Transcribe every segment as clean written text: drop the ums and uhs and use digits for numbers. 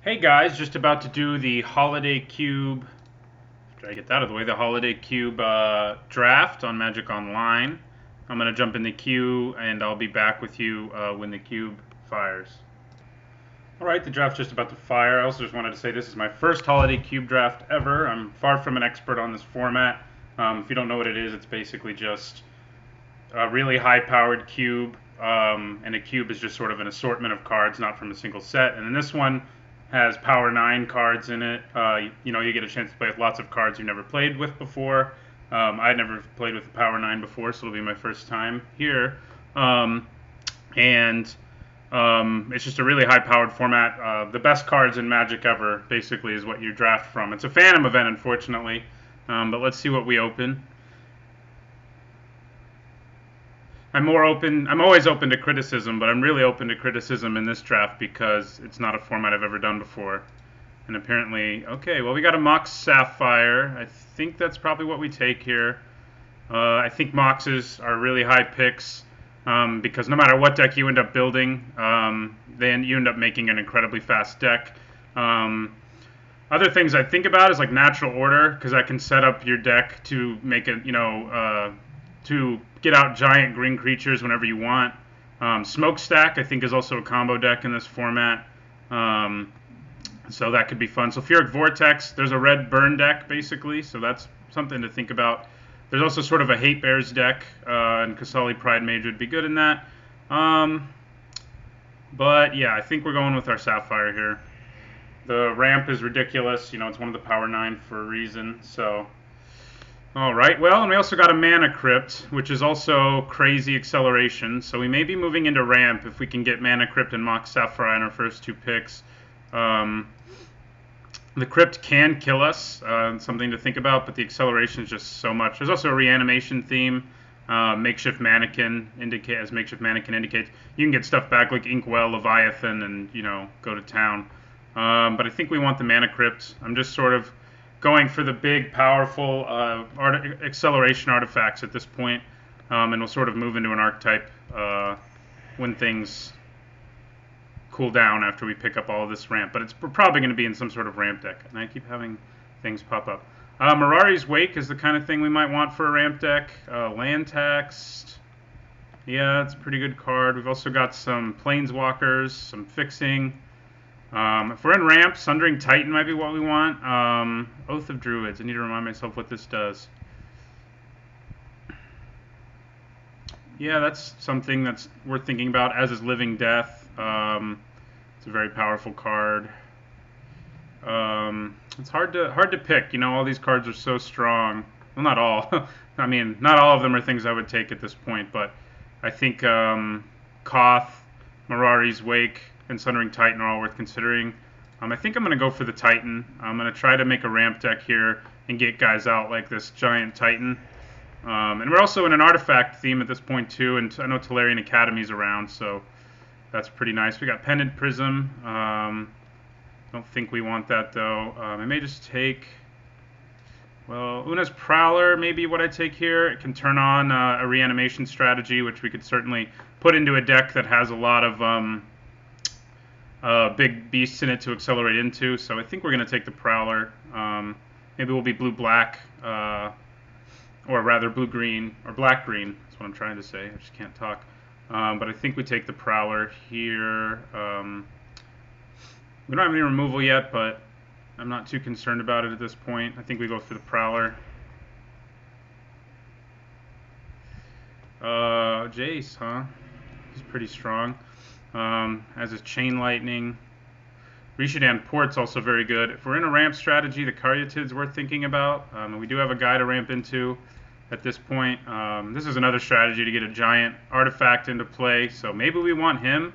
Hey guys, just about to do the Holiday Cube. Try to get that out of the way. The Holiday Cube draft on Magic Online. I'm gonna jump in the queue, and I'll be back with you when the cube fires. All right, the draft's just about to fire. I also just wanted to say this is my first Holiday Cube draft ever. I'm far from an expert on this format. If you don't know what it is, it's basically just a really high-powered cube, and a cube is just sort of an assortment of cards, not from a single set. And then this one has Power 9 cards in it. You get a chance to play with lots of cards you've never played with before. I'd never played with the Power 9 before, so it'll be my first time here. And It's just a really high-powered format. The best cards in Magic ever, basically, is what you draft from. It's a Phantom event, unfortunately, but let's see what we open. I'm always open to criticism, but I'm really open to criticism in this draft because it's not a format I've ever done before. And apparently, okay, well, we got a Mox Sapphire. I think that's probably what we take here. I think Moxes are really high picks because no matter what deck you end up building, then you end up making an incredibly fast deck. Other things I think about is like natural order, because I can set up your deck to make it, to get out giant green creatures whenever you want. Smokestack, I think, is also a combo deck in this format. So that could be fun. Sulfuric Vortex, there's a red burn deck, basically, so that's something to think about. There's also sort of a Hate Bears deck, and Kasali Pride Mage would be good in that. But yeah, I think we're going with our Sapphire here. The ramp is ridiculous. It's one of the Power 9 for a reason. So, all right. Well, and we also got a Mana Crypt, which is also crazy acceleration. So we may be moving into ramp if we can get Mana Crypt and Mox Sapphire in our first two picks. The Crypt can kill us, something to think about, but the acceleration is just so much. There's also a reanimation theme. Makeshift Mannequin as Makeshift Mannequin indicates, you can get stuff back like Inkwell, Leviathan, and go to town. But I think we want the Mana Crypt. I'm just sort of going for the big, powerful acceleration artifacts at this point, and we'll sort of move into an archetype when things cool down after we pick up all of this ramp. But we're probably going to be in some sort of ramp deck, and I keep having things pop up. Mirari's Wake is the kind of thing we might want for a ramp deck. Land taxed. Yeah, it's a pretty good card. We've also got some Planeswalkers, some fixing. If we're in ramp, Sundering Titan might be what we want. Oath of Druids. I need to remind myself what this does. Yeah, that's something that's worth thinking about, as is Living Death. It's a very powerful card. It's hard to pick. All these cards are so strong. Well, not all. I mean, not all of them are things I would take at this point, but I think Koth, Mirari's Wake, and Sundering Titan are all worth considering. I think I'm going to go for the Titan. I'm going to try to make a ramp deck here and get guys out like this giant Titan. And we're also in an artifact theme at this point too, and I know Tolarian Academy's around, so that's pretty nice. We got Pendant Prism. Don't think we want that though. I may just take, well, Una's Prowler may be what I take here. It can turn on a reanimation strategy, which we could certainly put into a deck that has a lot of big beasts in it to accelerate into. So I think we're going to take the Prowler. Maybe we'll be blue-black, or rather blue-green, or black-green. That's what I'm trying to say. I just can't talk. But I think we take the Prowler here. We don't have any removal yet, but I'm not too concerned about it at this point. I think we go for the Prowler. Jace, huh? He's pretty strong. As is Chain Lightning. Rishadan Port's also very good. If we're in a ramp strategy, the Caryatid's worth thinking about. We do have a guy to ramp into at this point. This is another strategy to get a giant artifact into play, so maybe we want him.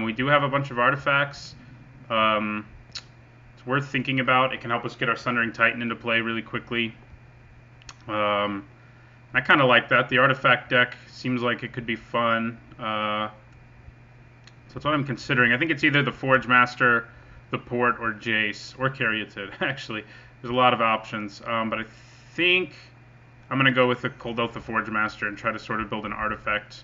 We do have a bunch of artifacts. It's worth thinking about. It can help us get our Sundering Titan into play really quickly. I kind of like that. The artifact deck seems like it could be fun. So that's what I'm considering. I think it's either the Forge Master, the Port, or Jace, or Caryatid, actually. There's a lot of options. But I think I'm going to go with the Kuldotha Forge Master and try to sort of build an artifact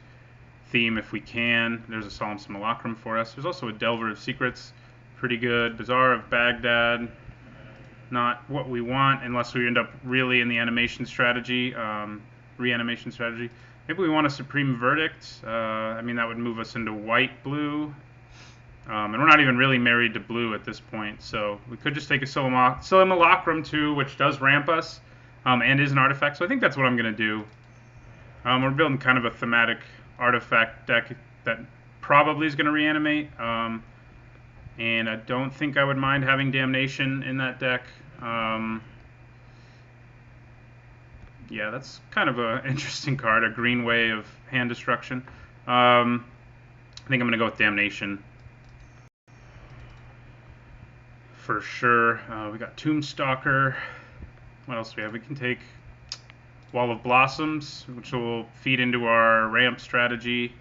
theme if we can. There's a Solemn Simulacrum for us. There's also a Delver of Secrets pretty good. Bazaar of Baghdad, not what we want unless we end up really in the animation strategy, reanimation strategy. Maybe we want a Supreme Verdict. I mean, that would move us into white-blue. And we're not even really married to blue at this point, so we could just take a Simulacrum too, which does ramp us, and is an artifact, so I think that's what I'm going to do. We're building kind of a thematic artifact deck that probably is going to reanimate, and I don't think I would mind having Damnation in that deck. Yeah, that's kind of an interesting card, a green way of hand destruction. I think I'm going to go with Damnation. For sure. We got Tombstalker. What else do we have? We can take Wall of Blossoms, which will feed into our ramp strategy.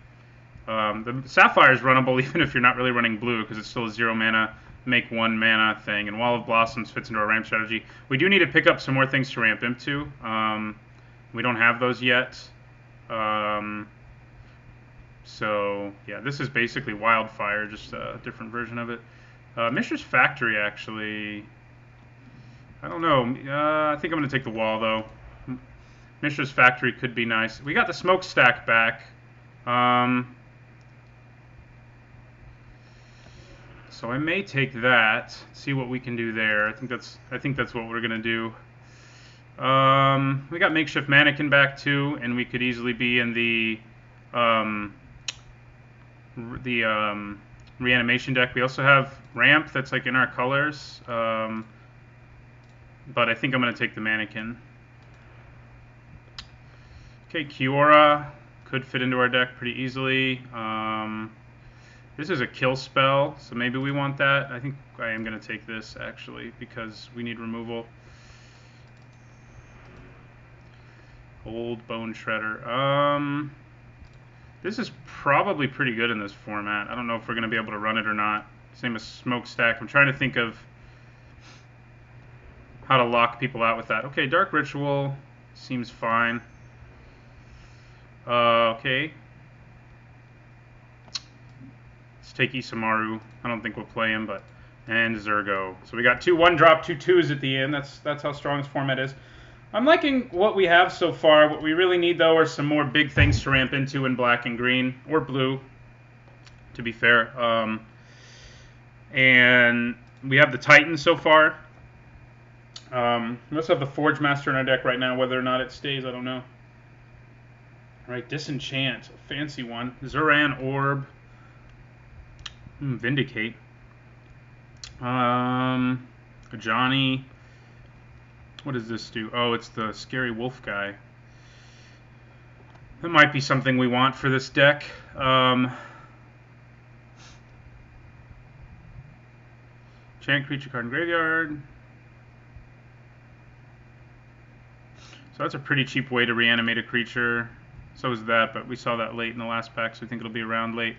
The Sapphire is runnable even if you're not really running blue, because it's still a 0 mana, make 1 mana thing. And Wall of Blossoms fits into our ramp strategy. We do need to pick up some more things to ramp into. We don't have those yet. So, yeah, this is basically Wildfire, just a different version of it. Mishra's Factory, actually, I don't know. I think I'm going to take the wall, though. Mishra's Factory could be nice. We got the Smokestack back. So I may take that, see what we can do there. I think that's what we're going to do. We got Makeshift Mannequin back, too, and we could easily be in the reanimation deck. We also have Ramp that's like in our colors, but I think I'm going to take the Mannequin. Okay, Kiora could fit into our deck pretty easily. This is a kill spell, so maybe we want that. I think I am going to take this, actually, because we need removal. Old Bone Shredder. This is probably pretty good in this format. I don't know if we're going to be able to run it or not. Same as Smokestack. I'm trying to think of how to lock people out with that. Okay, Dark Ritual seems fine. Okay. Let's take Isamaru. I don't think we'll play him, but... And Zergo. So we got 2 1-drop, 2 2s at the end. That's how strong this format is. I'm liking what we have so far. What we really need, though, are some more big things to ramp into in black and green, or blue, to be fair. And we have the Titan so far. We also have the Forge Master in our deck right now. Whether or not it stays, I don't know. All right, Disenchant, a fancy one. Zuran Orb. Vindicate. Johnny. What does this do? Oh, it's the Scary Wolf guy. That might be something we want for this deck. Chant creature card in graveyard. So that's a pretty cheap way to reanimate a creature. So is that, but we saw that late in the last pack, so we think it'll be around late.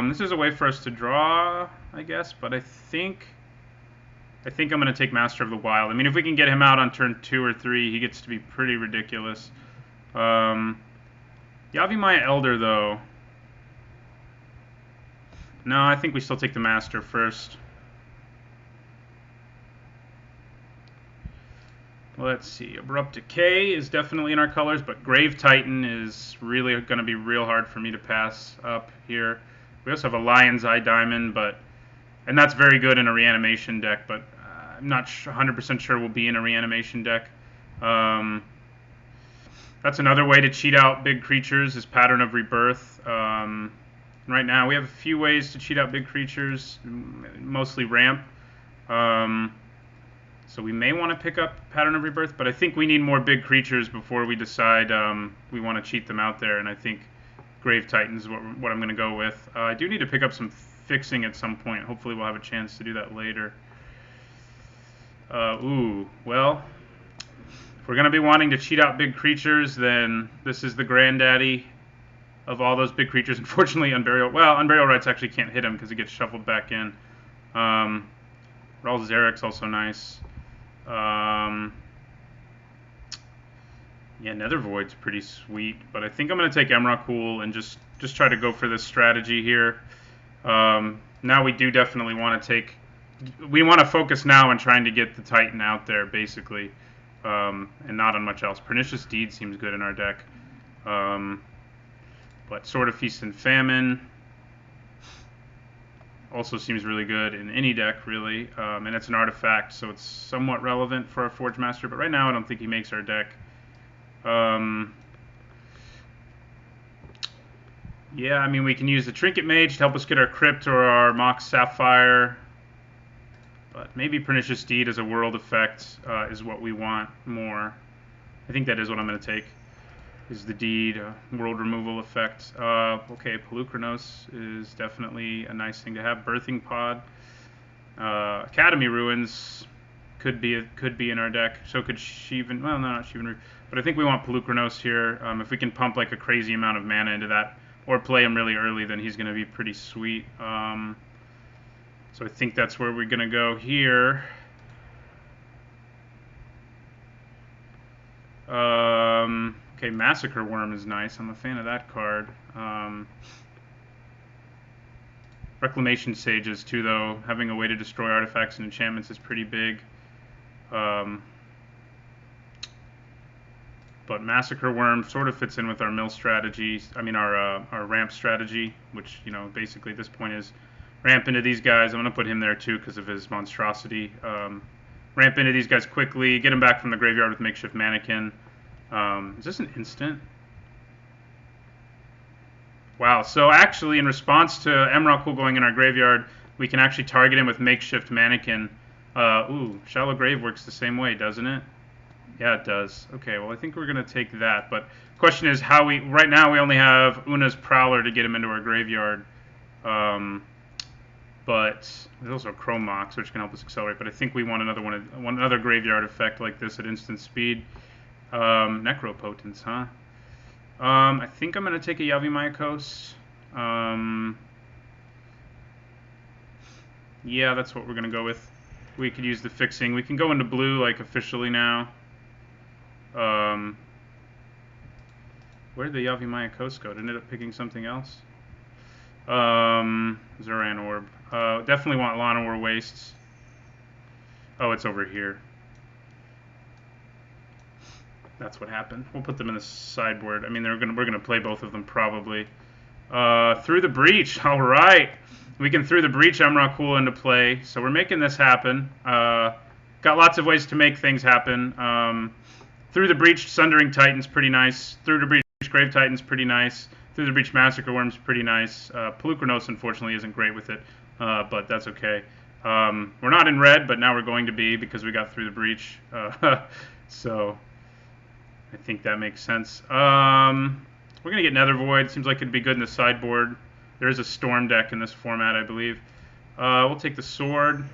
This is a way for us to draw, I guess, but I think I'm going to take Master of the Wild. I mean, if we can get him out on turn 2 or 3, he gets to be pretty ridiculous. Yavimaya Elder, though. No, I think we still take the Master first. Let's see. Abrupt Decay is definitely in our colors, but Grave Titan is really going to be real hard for me to pass up here. We also have a Lion's Eye Diamond, and that's very good in a reanimation deck, but I'm not 100% sure we'll be in a reanimation deck. That's another way to cheat out big creatures is Pattern of Rebirth. Right now we have a few ways to cheat out big creatures, mostly ramp. So we may want to pick up Pattern of Rebirth, but I think we need more big creatures before we decide we want to cheat them out there, and I think Grave Titan is what I'm going to go with. I do need to pick up some fixing at some point. Hopefully we'll have a chance to do that later. Well, if we're going to be wanting to cheat out big creatures, then this is the granddaddy of all those big creatures. Unfortunately, Unburial Rites actually can't hit him because he gets shuffled back in. Raul Zarek's also nice. Yeah, Nether Void's pretty sweet, but I think I'm going to take Emrakul and just try to go for this strategy here. now we do definitely want to take. We want to focus now on trying to get the Titan out there, basically, and not on much else. Pernicious Deed seems good in our deck. But Sword of Feast and Famine also seems really good in any deck, really. And it's an artifact, so it's somewhat relevant for our Forge Master. But right now, I don't think he makes our deck. Yeah, I mean, we can use the Trinket Mage to help us get our Crypt or our Mox Sapphire. But maybe Pernicious Deed as a world effect is what we want more. I think that is what I'm going to take, is the Deed, world removal effect. Okay, Pelucranos is definitely a nice thing to have. Birthing Pod. Academy Ruins could be in our deck. So could Shivan. Well, no, not Shivan. But I think we want Pelucranos here. If we can pump like a crazy amount of mana into that, or play him really early, then he's going to be pretty sweet. So I think that's where we're going to go here. Okay, Massacre Worm is nice. I'm a fan of that card. Reclamation Sages too, though. Having a way to destroy artifacts and enchantments is pretty big. But Massacre Worm sort of fits in with our mill strategy. I mean, our ramp strategy, which, you know, basically at this point is ramp into these guys. I'm going to put him there too because of his monstrosity. Ramp into these guys quickly, get him back from the graveyard with Makeshift Mannequin. Is this an instant? Wow, so actually in response to Emrakul going in our graveyard, we can actually target him with Makeshift Mannequin. Ooh, Shallow Grave works the same way, doesn't it? Yeah, it does. Okay, well, I think we're going to take that. But the question is how we... Right now, we only have Una's Prowler to get him into our graveyard. But there's also Chrome Mox, which can help us accelerate. But I think we want another graveyard effect like this at instant speed. Necropotence, huh? I think I'm going to take a Yavimaya Yeah, that's what we're going to go with. We could use the fixing. We can go into blue, like, officially now. Where did the Yavimaya Coast go? It ended up picking something else. Zoran Orb. Definitely want Llanowar Wastes. Oh, it's over here. That's what happened. We'll put them in the sideboard. I mean, we're gonna play both of them probably. Through the Breach. All right, we can Through the Breach Emrakul into play. So we're making this happen. Got lots of ways to make things happen. Through the Breach Sundering Titan's pretty nice. Through the Breach Grave Titan's pretty nice. Through the Breach Massacre Worm's pretty nice. Pelucranos unfortunately isn't great with it, but that's okay. We're not in red, but now we're going to be because we got Through the Breach. So I think that makes sense. We're going to get Nether Void. Seems like it'd be good in the sideboard. There is a Storm deck in this format, I believe. We'll take the Sword.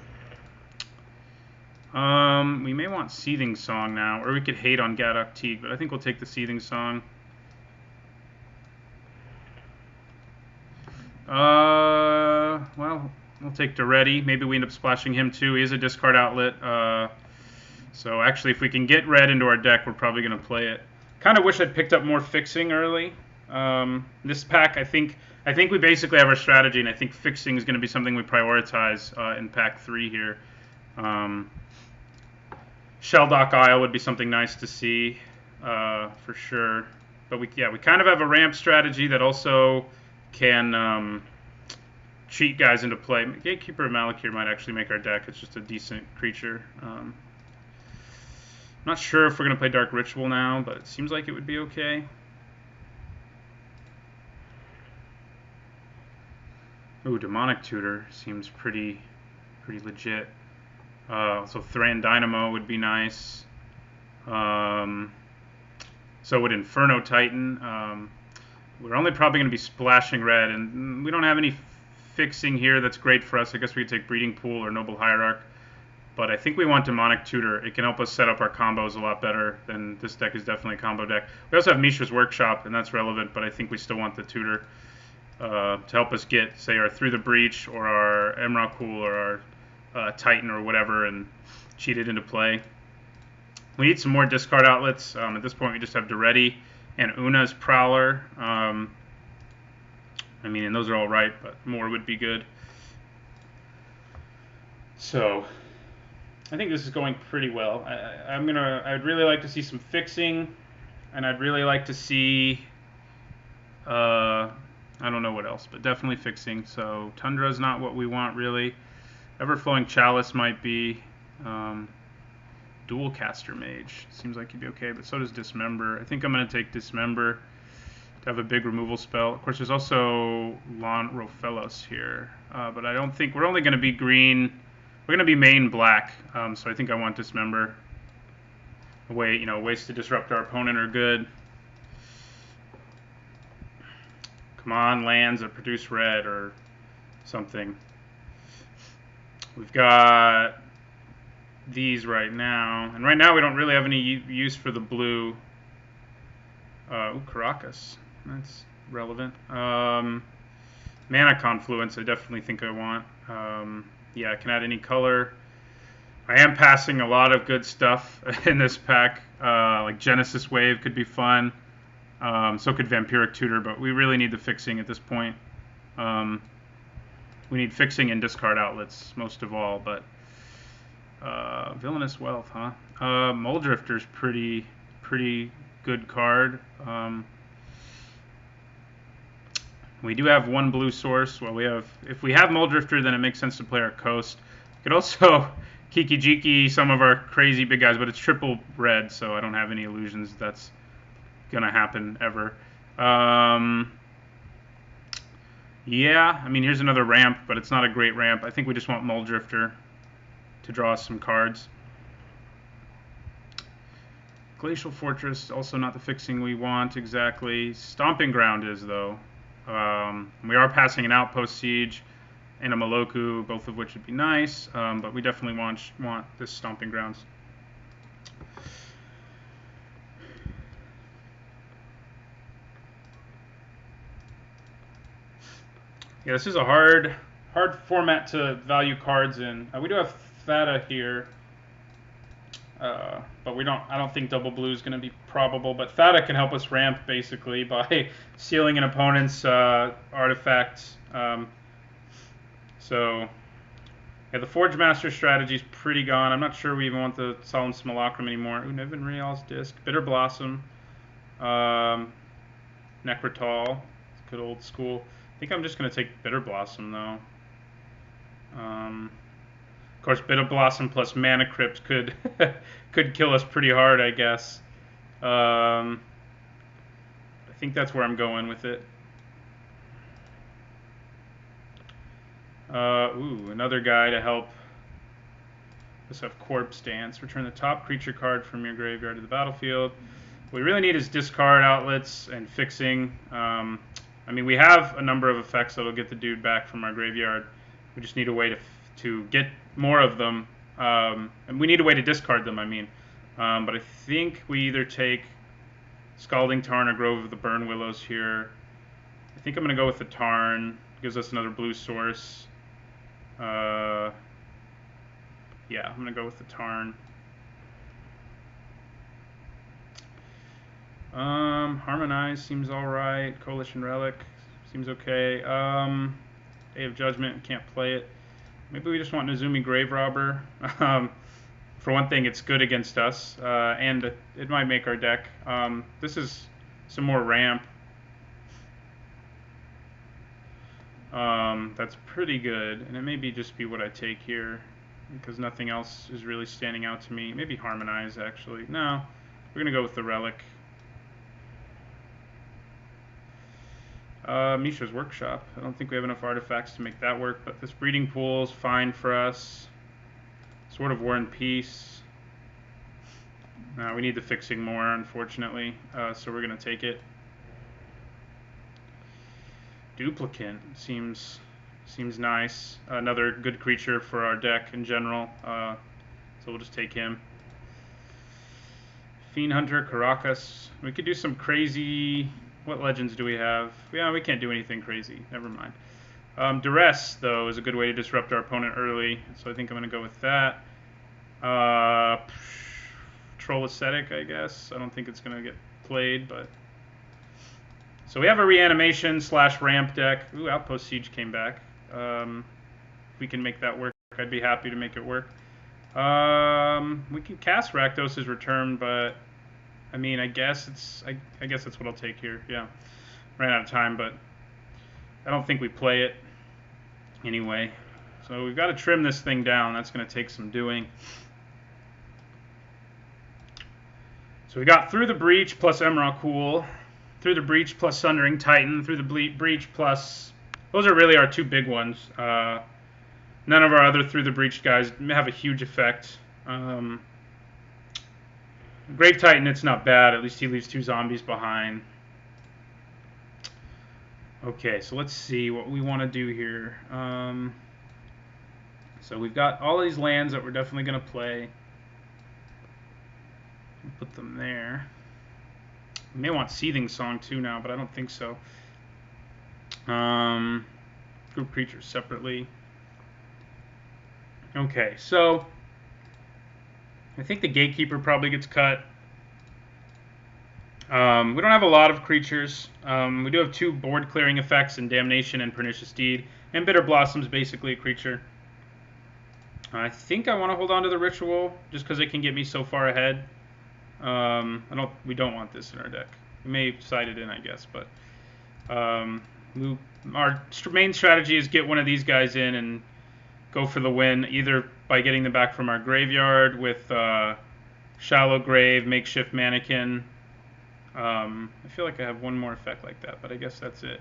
We may want Seething Song now, or we could hate on Gadok Teague, but I think we'll take the Seething Song. Well, we'll take Duretti. Maybe we end up splashing him too. He is a discard outlet. So actually, if we can get red into our deck, we're probably going to play it. Kind of wish I'd picked up more fixing early. This pack, I think we basically have our strategy, and I think fixing is going to be something we prioritize in pack 3 here. Shelldock Isle would be something nice to see for sure. But we kind of have a ramp strategy that also can cheat guys into play. Gatekeeper of Malakir might actually make our deck. It's just a decent creature. Not sure if we're going to play Dark Ritual now, but it seems like it would be okay. Ooh, Demonic Tutor seems pretty legit. So Thran Dynamo would be nice. So would Inferno Titan. We're only probably going to be splashing red, and we don't have any fixing here that's great for us. I guess we could take Breeding Pool or Noble Hierarch. But I think we want Demonic Tutor. It can help us set up our combos a lot better than this deck is definitely a combo deck. We also have Mishra's Workshop, and that's relevant, but I think we still want the Tutor to help us get, say, our Through the Breach or our Emrakul or our Titan or whatever and cheat it into play. We need some more discard outlets. At this point, we just have Duretti and Una's Prowler. I mean, and those are all right, but more would be good. So I think this is going pretty well. I'd really like to see some fixing, and I'd really like to see I don't know what else, but definitely fixing. So Tundra is not what we want really. Everflowing Chalice might be. Dual Caster Mage seems like he'd be okay, but so does Dismember. I think I'm going to take Dismember to have a big removal spell. Of course, there's also Lon Rofellos here, but I don't think we're only going to be green. We're going to be main black, so I think I want Dismember. Ways to disrupt our opponent are good. Come on, lands that produce red or something. We've got these right now, and right now we don't really have any use for the blue. Caracas, that's relevant. Mana Confluence, I definitely think I want. Yeah, I can add any color. I am passing a lot of good stuff in this pack. Like Genesis Wave could be fun. So could Vampiric Tutor, but we really need the fixing at this point. We need fixing and discard outlets most of all, but Villainous Wealth, huh? Muldrifter's pretty good card. We do have one blue source. Well, if we have Muldrifter, then it makes sense to play our Coast. We could also Kiki Jiki some of our crazy big guys, but it's triple red, so I don't have any illusions that's gonna happen ever. Yeah, I mean, here's another ramp, but it's not a great ramp. I think we just want Muldrifter to draw us some cards. Glacial Fortress, also not the fixing we want exactly. Stomping Ground is, though. We are passing an Outpost Siege and a Maloku, both of which would be nice, but we definitely want this Stomping Grounds. Yeah, this is a hard format to value cards in. We do have Thada here, but I don't think double blue is going to be probable. But Thada can help us ramp basically by sealing an opponent's artifacts. So yeah, the Forge Master strategy is pretty gone. I'm not sure we even want the Solemn Simulacrum anymore. Ooh, Niven Real's Disc, Bitter Blossom, Necrotal, good old school. I think I'm just going to take Bitter Blossom, though. Of course, Bitter Blossom plus Mana Crypt could kill us pretty hard, I guess. I think that's where I'm going with it. Another guy to help us have Corpse Dance. Return the top creature card from your graveyard to the battlefield. What we really need is discard outlets and fixing. I mean, we have a number of effects that'll get the dude back from our graveyard. We just need a way to get more of them. And we need a way to discard them, I mean. But I think we either take Scalding Tarn or Grove of the Burn Willows here. I think I'm going to go with the Tarn. Gives us another blue source. Yeah, I'm going to go with the Tarn. Harmonize seems alright. Coalition Relic seems okay. Day of Judgment, can't play it. Maybe we just want Nezumi Grave Robber. For one thing, it's good against us, and it might make our deck. This is some more ramp. That's pretty good, and it may just be what I take here, because nothing else is really standing out to me. Maybe Harmonize, actually. No, we're going to go with the Relic. Mishra's Workshop. I don't think we have enough artifacts to make that work, but this Breeding Pool is fine for us. Sword of War and Peace. We need the fixing more, unfortunately, so we're going to take it. Duplicant seems nice. Another good creature for our deck in general, so we'll just take him. Fiend Hunter, Caracas. We could do some crazy... What legends do we have? Yeah, we can't do anything crazy. Never mind. Duress, though, is a good way to disrupt our opponent early, so I think I'm going to go with that. Troll Ascetic, I guess. I don't think it's going to get played, but... So we have a reanimation / ramp deck. Ooh, Outpost Siege came back. We can make that work. work. I'd be happy to make it work. We can cast Rakdos' Return, but I mean, I guess that's what I'll take here. Yeah, ran out of time, but I don't think we play it anyway. So we've got to trim this thing down. That's going to take some doing. So we got Through the Breach plus Emrakul, Through the Breach plus Sundering Titan, Through the Breach plus... Those are really our two big ones. None of our other Through the Breach guys have a huge effect. Grave Titan, it's not bad. At least he leaves 2 zombies behind. Okay, so let's see what we want to do here. So we've got all these lands that we're definitely going to play. We'll put them there. We may want Seething Song too now, but I don't think so. Group creatures separately. Okay, so I think the Gatekeeper probably gets cut. We don't have a lot of creatures. We do have 2 board clearing effects in Damnation and Pernicious Deed, and Bitter Blossom's basically a creature. I think I want to hold on to the Ritual just because it can get me so far ahead. We don't want this in our deck. We may side it in, I guess, but our main strategy is get one of these guys in and go for the win, either by getting them back from our graveyard with Shallow Grave, Makeshift Mannequin. I feel like I have one more effect like that, but I guess that's it.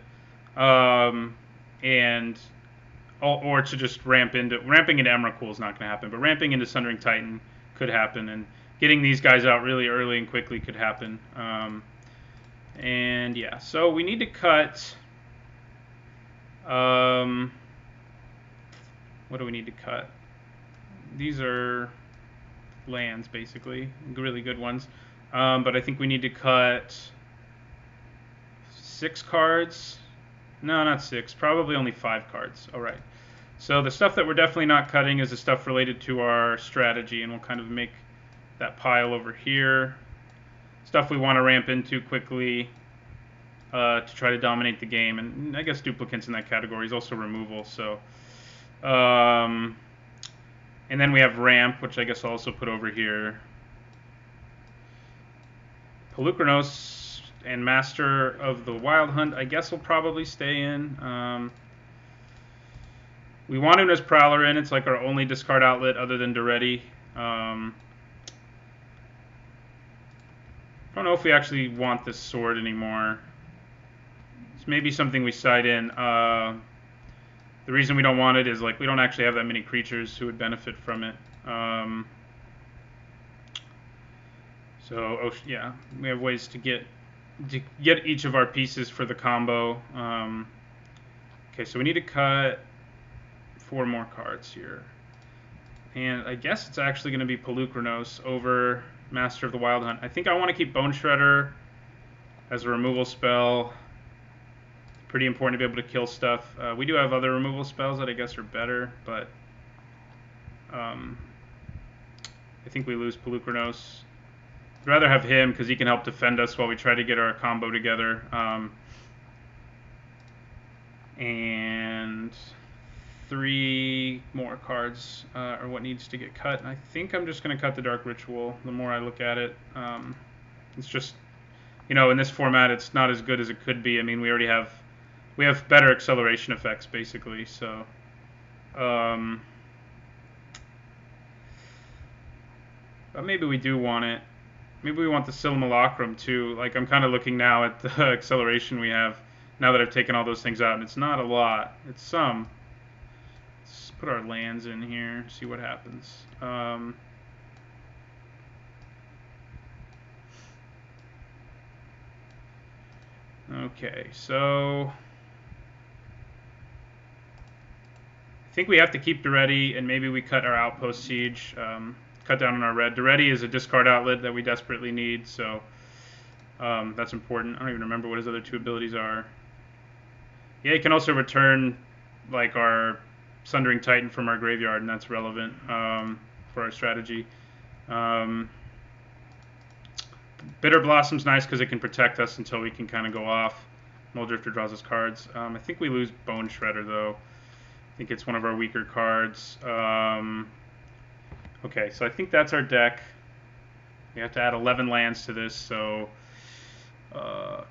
Or to just ramping into Emrakul is not going to happen, but ramping into Sundering Titan could happen, and getting these guys out really early and quickly could happen. And yeah, so we need to cut. What do we need to cut? These are lands, basically, really good ones. But I think we need to cut 6 cards. No, not 6. Probably only 5 cards. All right. So the stuff that we're definitely not cutting is the stuff related to our strategy, and we'll kind of make that pile over here. Stuff we want to ramp into quickly to try to dominate the game, and I guess Duplicants in that category is also removal. So, and then we have ramp, which I guess I'll also put over here. Polukranos and Master of the Wild Hunt, I guess, will probably stay in. We want Una's Prowler in. It's like our only discard outlet other than Duretti. I don't know if we actually want this sword anymore. It's maybe something we side in. The reason we don't want it is like we don't actually have that many creatures who would benefit from it. So yeah, we have ways to get each of our pieces for the combo. Okay, so we need to cut 4 more cards here, and I guess it's actually going to be Polukranos over Master of the Wild Hunt. I think I want to keep Bone Shredder as a removal spell. Pretty important to be able to kill stuff. We do have other removal spells that I guess are better, but I think we lose Polukranos. I'd rather have him because he can help defend us while we try to get our combo together. And 3 more cards are what needs to get cut. And I think I'm just going to cut the Dark Ritual the more I look at it. It's just, in this format, it's not as good as it could be. I mean, we have better acceleration effects, basically. So, but maybe we do want it. Maybe we want the Simulacrum too. Like, I'm kind of looking now at the acceleration we have now that I've taken all those things out, and it's not a lot. It's some. Let's put our lands in here, see what happens. Okay, so I think we have to keep Duretti, and maybe we cut our Outpost Siege. Cut down on our red. Duretti is a discard outlet that we desperately need, so that's important. I don't even remember what his other 2 abilities are. Yeah, he can also return like our Sundering Titan from our graveyard, and that's relevant for our strategy. Bitter Blossom's nice because it can protect us until we can kind of go off. Mulldrifter draws us cards. I think we lose Bone Shredder, though. think it's one of our weaker cards. Okay, so I think that's our deck. We have to add 11 lands to this, so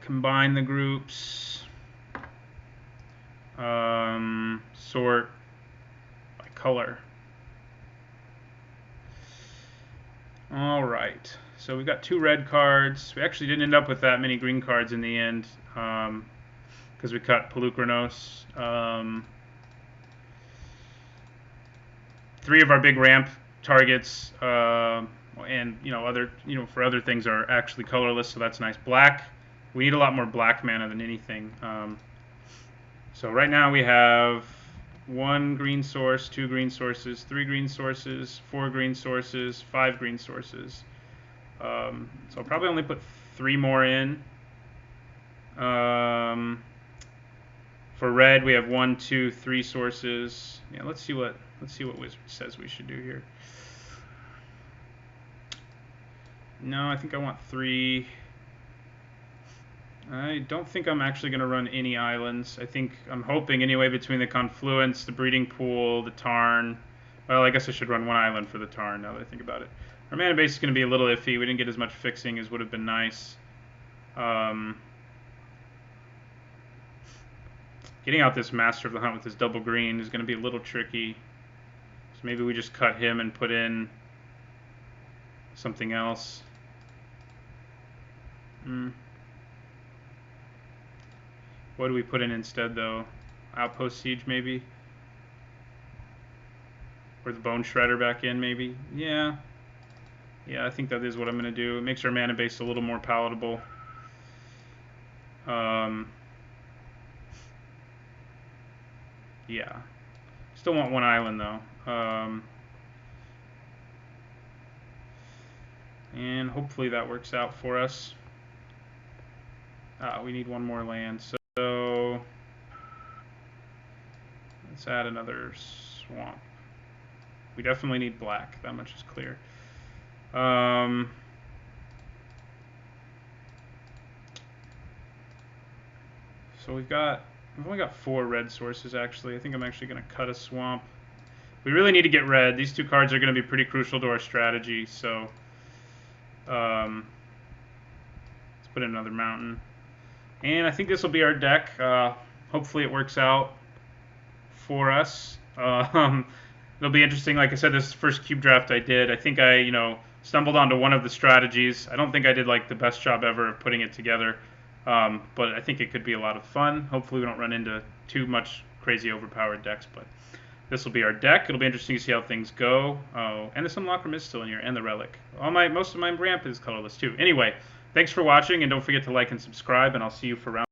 combine the groups, sort by color. All right, so we've got 2 red cards. We actually didn't end up with that many green cards in the end because we cut Pelucranos. 3 of our big ramp targets and for other things are actually colorless, so that's nice. Black, we need a lot more black mana than anything. So right now we have 1 green source, 2 green sources, 3 green sources, 4 green sources, 5 green sources. So I'll probably only put 3 more in. For red, we have 1, 2, 3 sources. Yeah, let's see what Wizard says we should do here. No, I think I want 3. I don't think I'm actually going to run any islands. I'm hoping anyway between the Confluence, the Breeding Pool, the Tarn. Well, I guess I should run 1 island for the Tarn now that I think about it. Our mana base is going to be a little iffy. We didn't get as much fixing as would have been nice. Getting out this Master of the Hunt with his double green is going to be a little tricky. So maybe we just cut him and put in something else. What do we put in instead, though? Outpost Siege, maybe? Or the Bone Shredder back in, maybe? Yeah. Yeah, I think that is what I'm going to do. It makes our mana base a little more palatable. Yeah. Still want 1 island, though. And hopefully that works out for us. We need 1 more land, so let's add another swamp. We definitely need black, that much is clear. So we've only got 4 red sources actually. I think I'm actually going to cut a swamp. We really need to get red. These 2 cards are going to be pretty crucial to our strategy, so let's put in another mountain. And I think this will be our deck. Hopefully it works out for us. It'll be interesting. Like I said, this first cube draft I did, I think I stumbled onto one of the strategies. I don't think I did like the best job ever of putting it together, but I think it could be a lot of fun. Hopefully we don't run into too much crazy overpowered decks, but this will be our deck. It'll be interesting to see how things go. Oh, and the Sunlocker is still in here, and the Relic. Most of my ramp is colorless too. Anyway, thanks for watching, and don't forget to like and subscribe, and I'll see you for round